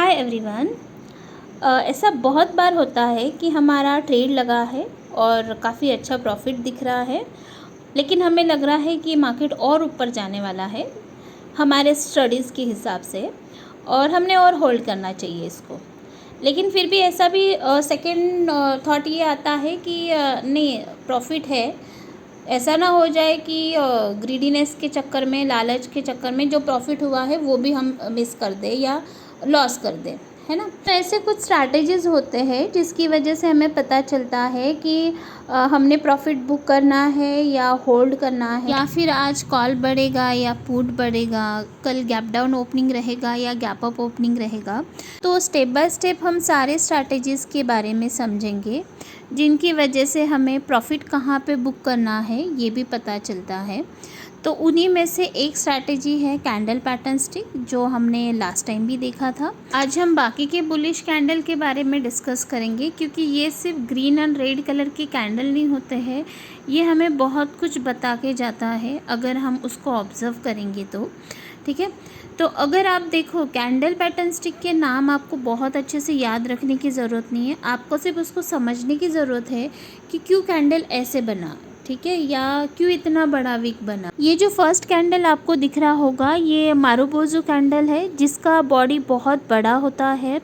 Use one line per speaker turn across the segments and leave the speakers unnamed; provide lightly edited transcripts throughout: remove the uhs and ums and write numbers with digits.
Hi everyone. ऐसा बहुत बार होता है कि हमारा ट्रेड लगा है और काफ़ी अच्छा प्रॉफिट दिख रहा है, लेकिन हमें लग रहा है कि मार्केट और ऊपर जाने वाला है हमारे स्टडीज़ के हिसाब से और हमने और होल्ड करना चाहिए इसको। लेकिन फिर भी ऐसा भी सेकंड थॉट ये आता है कि नहीं, प्रॉफिट है। ऐसा ना हो जाए कि ग्रीडीनेस के चक्कर में, लालच के चक्कर में जो प्रॉफिट हुआ है वो भी हम मिस कर दें या लॉस कर दें, है ना। तो ऐसे कुछ स्ट्रैटेजीज़ होते हैं जिसकी वजह से हमें पता चलता है कि हमने प्रॉफिट बुक करना है या होल्ड करना है, या फिर आज कॉल बढ़ेगा या पुट बढ़ेगा, कल गैप डाउन ओपनिंग रहेगा या गैप अप ओपनिंग रहेगा। तो स्टेप बाय स्टेप हम सारे स्ट्रैटेजीज़ के बारे में समझेंगे जिनकी वजह से हमें प्रॉफिट कहाँ पे बुक करना है ये भी पता चलता है। तो उन्हीं में से एक स्ट्रैटेजी है कैंडल पैटर्न स्टिक, जो हमने लास्ट टाइम भी देखा था। आज हम बाकी के बुलिश कैंडल के बारे में डिस्कस करेंगे, क्योंकि ये सिर्फ ग्रीन एंड रेड कलर के कैंडल नहीं होते हैं, ये हमें बहुत कुछ बता के जाता है अगर हम उसको ऑब्ज़र्व करेंगे तो। ठीक है, तो अगर आप देखो कैंडल पैटर्न स्टिक के नाम आपको बहुत अच्छे से याद रखने की ज़रूरत नहीं है, आपको सिर्फ उसको समझने की ज़रूरत है कि क्यों कैंडल ऐसे बना, ठीक है, या क्यों इतना बड़ा वीक बना। ये जो फर्स्ट कैंडल आपको दिख रहा होगा ये मारुबोजू कैंडल है, जिसका बॉडी बहुत बड़ा होता है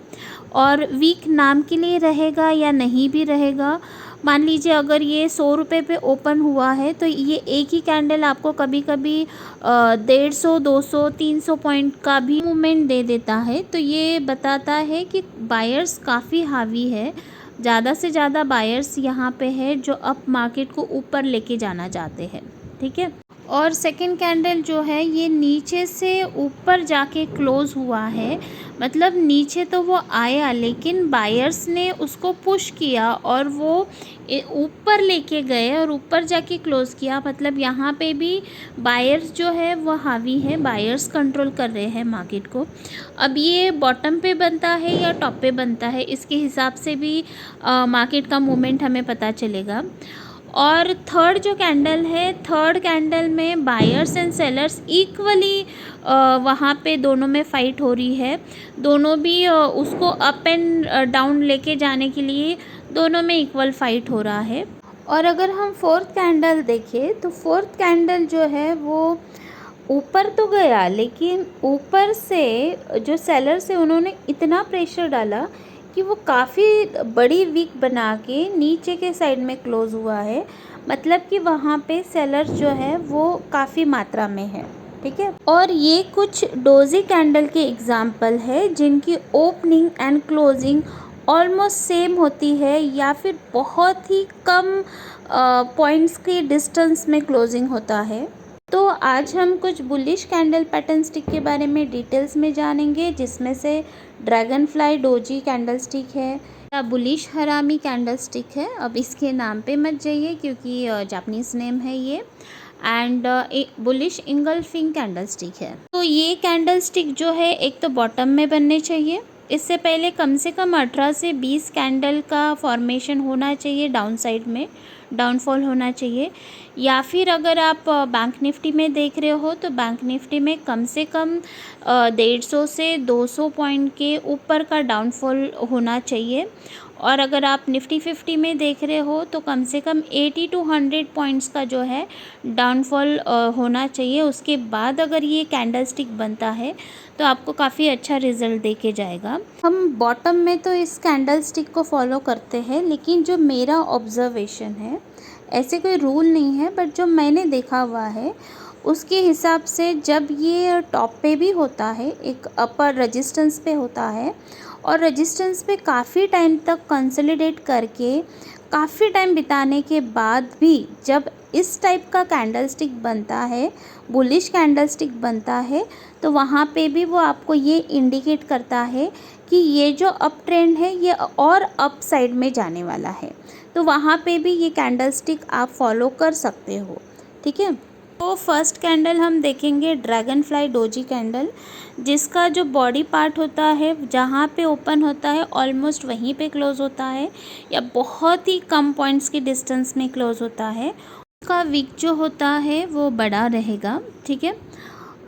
और वीक नाम के लिए रहेगा या नहीं भी रहेगा। मान लीजिए अगर ये 100 रुपये पे ओपन हुआ है तो ये एक ही कैंडल आपको कभी कभी 150, 200, 300 पॉइंट का भी मूवमेंट दे देता है। तो ये बताता है कि बायर्स काफ़ी हावी है, ज़्यादा से ज़्यादा बायर्स यहाँ पे है जो अप मार्केट को ऊपर लेके जाना चाहते हैं। ठीक है, और सेकंड कैंडल जो है ये नीचे से ऊपर जाके क्लोज हुआ है, मतलब नीचे तो वो आया लेकिन बायर्स ने उसको पुश किया और वो ऊपर लेके गए और ऊपर जाके क्लोज किया। मतलब यहाँ पे भी बायर्स जो है वो हावी है, बायर्स कंट्रोल कर रहे हैं मार्केट को। अब ये बॉटम पे बनता है या टॉप पे बनता है, इसके हिसाब से भी मार्केट का मूवमेंट हमें पता चलेगा। और थर्ड जो कैंडल है, थर्ड कैंडल में बायर्स एंड सेलर्स इक्वली वहाँ पे दोनों में फ़ाइट हो रही है। दोनों भी उसको अप एंड डाउन लेके जाने के लिए दोनों में इक्वल फ़ाइट हो रहा है। और अगर हम फोर्थ कैंडल देखें तो फोर्थ कैंडल जो है वो ऊपर तो गया, लेकिन ऊपर से जो सेलर्स है उन्होंने इतना प्रेशर डाला कि वो काफ़ी बड़ी वीक बना के नीचे के साइड में क्लोज हुआ है। मतलब कि वहाँ पे सेलर्स जो है वो काफ़ी मात्रा में है। ठीक है, और ये कुछ डोजी कैंडल के एग्जाम्पल है जिनकी opening and closing almost same होती है या फिर बहुत ही कम पॉइंट्स के डिस्टेंस में क्लोजिंग होता है। तो आज हम कुछ बुलिश कैंडल पैटर्न स्टिक के बारे में डिटेल्स में जानेंगे, जिसमें से dragon fly doji candle stick है या बुलिश हरामी कैंडल स्टिक है। अब इसके नाम पे मत जाइए क्योंकि जापानीज़ नेम है ये। And bullish engulfing candle stick है। तो ये कैंडल स्टिक जो है एक तो बॉटम में बनने चाहिए, इससे पहले कम से कम 18 से 20 कैंडल का फॉर्मेशन होना चाहिए, डाउन साइड में डाउनफॉल होना चाहिए। या फिर अगर आप बैंक निफ्टी में देख रहे हो तो बैंक निफ्टी में कम से कम 150 से 200 पॉइंट के ऊपर का डाउनफॉल होना चाहिए। और अगर आप निफ्टी 50 में देख रहे हो तो कम से कम 80 टू 100 पॉइंट्स का जो है डाउनफॉल होना चाहिए। उसके बाद अगर ये कैंडल स्टिक बनता है तो आपको काफ़ी अच्छा रिजल्ट दे के जाएगा। हम बॉटम में तो इस कैंडल स्टिक को फॉलो करते हैं, लेकिन जो मेरा ऑब्जर्वेशन है, ऐसे कोई रूल नहीं है, बट जो मैंने देखा हुआ है उसके हिसाब से जब ये टॉप पे भी होता है, एक अपर रेजिस्टेंस पे होता है और रेजिस्टेंस पे काफ़ी टाइम तक कंसोलिडेट करके काफ़ी टाइम बिताने के बाद भी जब इस टाइप का कैंडल स्टिक बनता है, बुलिश कैंडल स्टिक बनता है, तो वहाँ पे भी वो आपको ये इंडिकेट करता है कि ये जो अप ट्रेंड है ये और अप साइड में जाने वाला है। तो वहाँ पे भी ये कैंडल स्टिक आप फॉलो कर सकते हो। ठीक है, तो फर्स्ट कैंडल हम देखेंगे ड्रैगन फ्लाई डोजी कैंडल, जिसका जो बॉडी पार्ट होता है जहाँ पे ओपन होता है ऑलमोस्ट वहीं पे क्लोज होता है या बहुत ही कम पॉइंट्स की डिस्टेंस में क्लोज होता है। उसका विक जो होता है वो बड़ा रहेगा। ठीक है,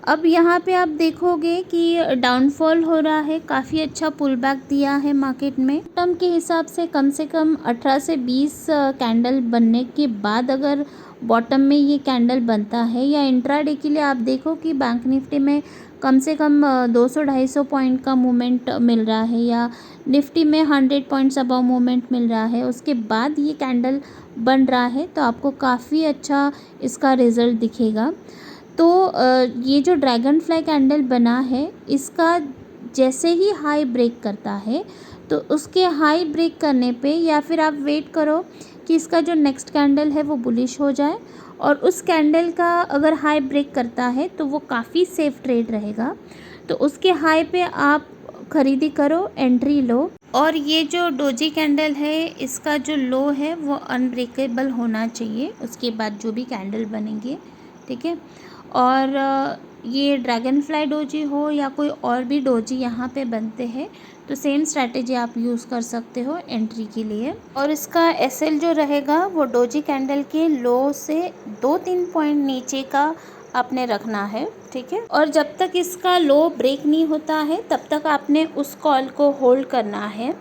अब यहाँ पे आप देखोगे कि डाउनफॉल हो रहा है, काफ़ी अच्छा पुल बैक दिया है मार्केट में। टर्म के हिसाब से कम 18 से 20 कैंडल बनने के बाद अगर बॉटम में ये कैंडल बनता है, या इंट्राडे के लिए आप देखो कि बैंक निफ्टी में कम से कम 200-250 पॉइंट का मूवमेंट मिल रहा है, या निफ्टी में 100 पॉइंट्स अबव मूवमेंट मिल रहा है, उसके बाद ये कैंडल बन रहा है, तो आपको काफ़ी अच्छा इसका रिज़ल्ट दिखेगा। तो ये जो ड्रैगन फ्लाई कैंडल बना है, इसका जैसे ही हाई ब्रेक करता है, तो उसके हाई ब्रेक करने पे, या फिर आप वेट करो कि इसका जो नेक्स्ट कैंडल है वो बुलिश हो जाए, और उस कैंडल का अगर हाई ब्रेक करता है तो वो काफ़ी सेफ ट्रेड रहेगा। तो उसके हाई पे आप खरीदी करो, एंट्री लो। और ये जो डोजी कैंडल है, इसका जो लो है वो अनब्रेकेबल होना चाहिए, उसके बाद जो भी कैंडल बनेंगे, ठीक है। और ये ड्रैगन फ्लाई डोजी हो या कोई और भी डोजी यहाँ पे बनते हैं, तो सेम स्ट्रैटेजी आप यूज़ कर सकते हो एंट्री के लिए। और इसका एसएल जो रहेगा वो डोजी कैंडल के लो से 2-3 पॉइंट नीचे का आपने रखना है, ठीक है। और जब तक इसका लो ब्रेक नहीं होता है, तब तक आपने उस कॉल को होल्ड करना है।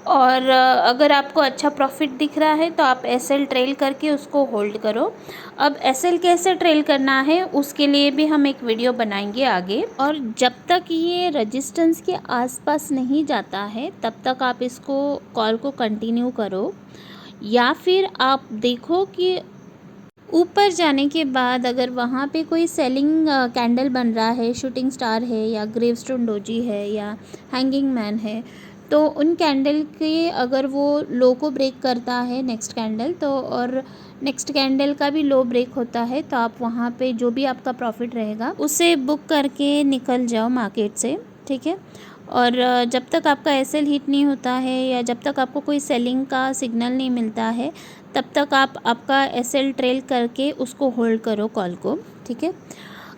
और अगर आपको अच्छा प्रॉफिट दिख रहा है तो आप एसएल ट्रेल करके उसको होल्ड करो। अब एसएल कैसे ट्रेल करना है उसके लिए भी हम एक वीडियो बनाएंगे आगे। और जब तक ये रेजिस्टेंस के आसपास नहीं जाता है, तब तक आप इसको कॉल को कंटिन्यू करो, या फिर आप देखो कि ऊपर जाने के बाद अगर वहाँ पे कोई सेलिंग कैंडल बन रहा है, शूटिंग स्टार है, या ग्रेवस्टोन डोजी है, या हैंगिंग मैन है, तो उन कैंडल के अगर वो लो को ब्रेक करता है नेक्स्ट कैंडल, तो और नेक्स्ट कैंडल का भी लो ब्रेक होता है, तो आप वहाँ पे जो भी आपका प्रॉफिट रहेगा उसे बुक करके निकल जाओ मार्केट से, ठीक है। और जब तक आपका एसएल हिट नहीं होता है, या जब तक आपको कोई सेलिंग का सिग्नल नहीं मिलता है, तब तक आप आपका एसएल ट्रेल करके उसको होल्ड करो कॉल को, ठीक है।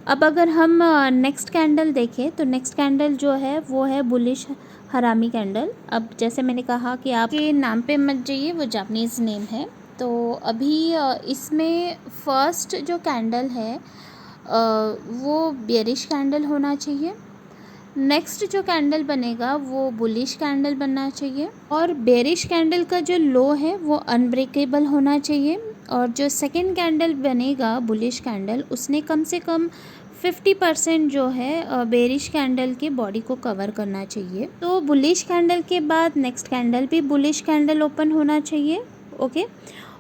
अब अगर हम नेक्स्ट कैंडल देखें, तो नेक्स्ट कैंडल जो है वो है बुलिश हरामी कैंडल। अब जैसे मैंने कहा कि आपके नाम पे मत जाइए, वो जापानीज़ नेम है। तो अभी इसमें फर्स्ट जो कैंडल है वो बेरिश कैंडल होना चाहिए। नेक्स्ट जो कैंडल बनेगा वो बुलिश कैंडल बनना चाहिए, और बेरिश कैंडल का जो लो है वो अनब्रेकेबल होना चाहिए। और जो सेकंड कैंडल बनेगा बुलिश कैंडल, उसने कम से कम 50% जो है बेरिश कैंडल के बॉडी को कवर करना चाहिए। तो बुलिश कैंडल के बाद नेक्स्ट कैंडल भी बुलिश कैंडल ओपन होना चाहिए, ओके।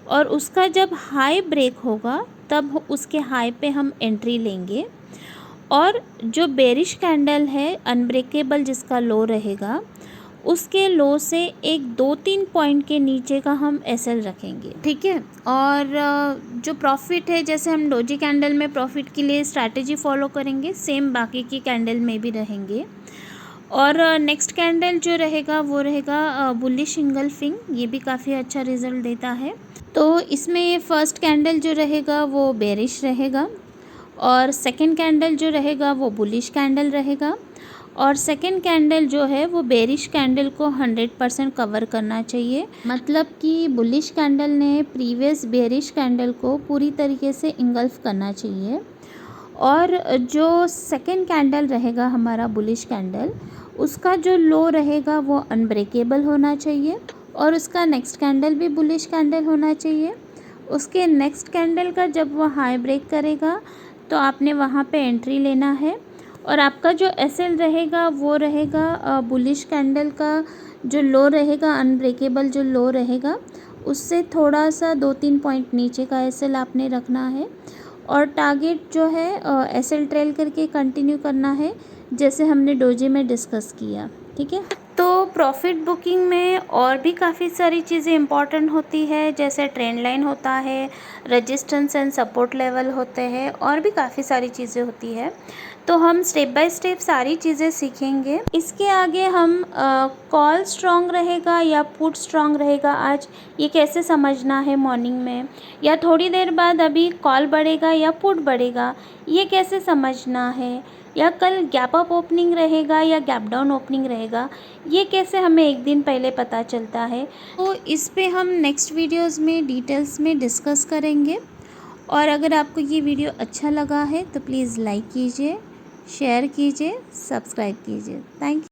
और उसका जब हाई ब्रेक होगा तब उसके हाई पे हम एंट्री लेंगे, और जो बेरिश कैंडल है अनब्रेकेबल जिसका लो रहेगा, उसके लो से 1-2-3 पॉइंट के नीचे का हम एसएल रखेंगे, ठीक है। और जो प्रॉफिट है, जैसे हम डोजी कैंडल में प्रॉफिट के लिए स्ट्रैटेजी फॉलो करेंगे, सेम बाकी की कैंडल में भी रहेंगे। और नेक्स्ट कैंडल जो रहेगा वो रहेगा बुलिश इंगल्फिंग, ये भी काफ़ी अच्छा रिजल्ट देता है। तो इसमें फर्स्ट कैंडल जो रहेगा वो बेरिश रहेगा, और सेकंड कैंडल जो रहेगा वो बुलिश कैंडल रहेगा, और सेकंड कैंडल जो है वो बेरिश कैंडल को 100% कवर करना चाहिए। मतलब कि बुलिश कैंडल ने प्रीवियस बेरिश कैंडल को पूरी तरीके से इंगल्फ करना चाहिए। और जो सेकंड कैंडल रहेगा हमारा बुलिश कैंडल, उसका जो लो रहेगा वो अनब्रेकेबल होना चाहिए, और उसका नेक्स्ट कैंडल भी बुलिश कैंडल होना चाहिए। उसके नेक्स्ट कैंडल का जब वो हाई ब्रेक करेगा तो आपने वहाँ पे एंट्री लेना है, और आपका जो एसएल रहेगा वो रहेगा बुलिश कैंडल का जो लो रहेगा, अनब्रेकेबल जो लो रहेगा, उससे थोड़ा सा 2-3 पॉइंट नीचे का एसएल आपने रखना है। और टारगेट जो है एसएल ट्रेल करके कंटिन्यू करना है, जैसे हमने डोजी में डिस्कस किया, ठीक है। तो प्रॉफिट बुकिंग में और भी काफ़ी सारी चीज़ें इंपॉर्टेंट होती है, जैसे ट्रेंड लाइन होता है, रेजिस्टेंस एंड सपोर्ट लेवल होते हैं, और भी काफ़ी सारी चीज़ें होती है। तो हम स्टेप बाय स्टेप सारी चीज़ें सीखेंगे। इसके आगे हम कॉल स्ट्रॉन्ग रहेगा या पुट स्ट्रॉन्ग रहेगा आज, ये कैसे समझना है मॉर्निंग में, या थोड़ी देर बाद अभी कॉल बढ़ेगा या पुट बढ़ेगा, ये कैसे समझना है, या कल गैप अप ओपनिंग रहेगा या गैप डाउन ओपनिंग रहेगा, ये कैसे हमें एक दिन पहले पता चलता है। तो इस पे हम नेक्स्ट वीडियोस में डिटेल्स में डिस्कस करेंगे। और अगर आपको ये वीडियो अच्छा लगा है तो प्लीज़ लाइक कीजिए, शेयर कीजिए, सब्सक्राइब कीजिए। Thank you.